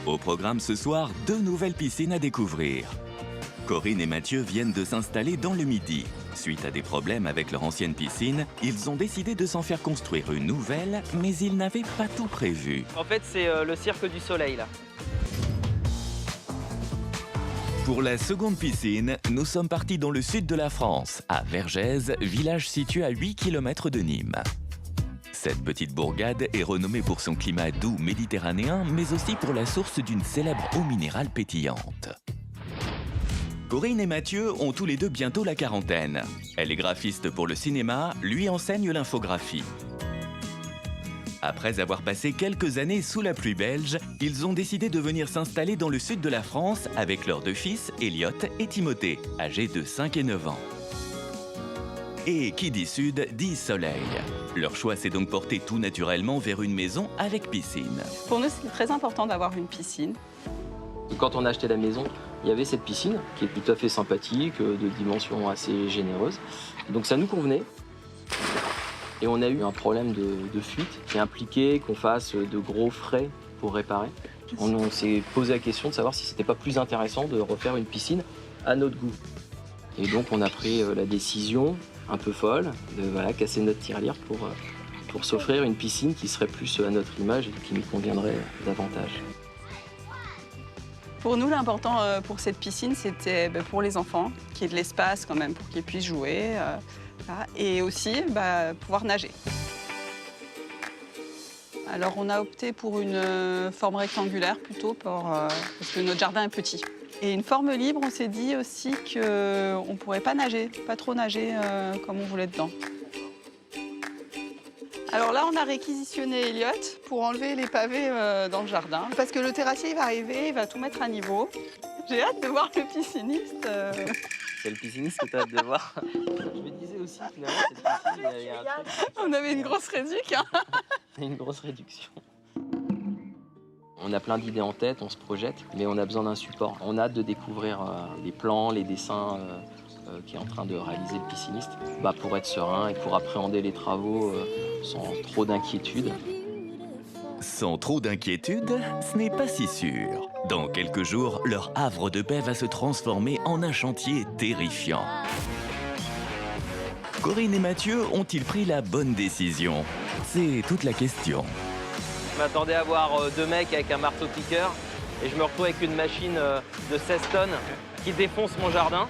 Au programme ce soir, 2 nouvelles piscines à découvrir. Corinne et Mathieu viennent de s'installer dans le Midi. Suite à des problèmes avec leur ancienne piscine, ils ont décidé de s'en faire construire une nouvelle, mais ils n'avaient pas tout prévu. En fait, c'est le cirque du soleil, là. Pour la seconde piscine, nous sommes partis dans le sud de la France, à Vergès, village situé à 8 km de Nîmes. Cette petite bourgade est renommée pour son climat doux méditerranéen, mais aussi pour la source d'une célèbre eau minérale pétillante. Corinne et Mathieu ont tous les deux bientôt la quarantaine. Elle est graphiste pour le cinéma, lui enseigne l'infographie. Après avoir passé quelques années sous la pluie belge, ils ont décidé de venir s'installer dans le sud de la France avec leurs 2 fils, Elliot et Timothée, âgés de 5 et 9 ans. Et qui dit sud, dit soleil. Leur choix s'est donc porté tout naturellement vers une maison avec piscine. Pour nous, c'est très important d'avoir une piscine. Quand on a acheté la maison, il y avait cette piscine qui est tout à fait sympathique, de dimensions assez généreuses. Donc ça nous convenait. Et on a eu un problème de fuite qui impliquait qu'on fasse de gros frais pour réparer. On s'est posé la question de savoir si c'était pas plus intéressant de refaire une piscine à notre goût. Et donc on a pris la décision un peu folle de casser notre tirelire pour s'offrir une piscine qui serait plus à notre image et qui nous conviendrait davantage. Pour nous, l'important pour cette piscine, c'était pour les enfants, qu'il y ait de l'espace quand même pour qu'ils puissent jouer. Et aussi pouvoir nager. Alors on a opté pour une forme rectangulaire plutôt parce que notre jardin est petit. Et une forme libre, on s'est dit aussi qu'on ne pourrait pas nager, pas trop nager comme on voulait dedans. Alors là, on a réquisitionné Elliot pour enlever les pavés dans le jardin. Parce que le terrassier il va arriver, il va tout mettre à niveau. J'ai hâte de voir le pisciniste. C'est le pisciniste que tu as hâte de voir. Je me disais aussi, finalement, cette piscine, il y a un truc. On avait une grosse réduction. Une grosse réduction. On a plein d'idées en tête, on se projette, mais on a besoin d'un support. On a hâte de découvrir les plans, les dessins qu'est en train de réaliser le pisciniste pour être serein et pour appréhender les travaux sans trop d'inquiétude. Sans trop d'inquiétude, ce n'est pas si sûr. Dans quelques jours, leur havre de paix va se transformer en un chantier terrifiant. Corinne et Mathieu ont-ils pris la bonne décision? C'est toute la question. Je m'attendais à voir 2 mecs avec un marteau-piqueur et je me retrouve avec une machine de 16 tonnes qui défonce mon jardin.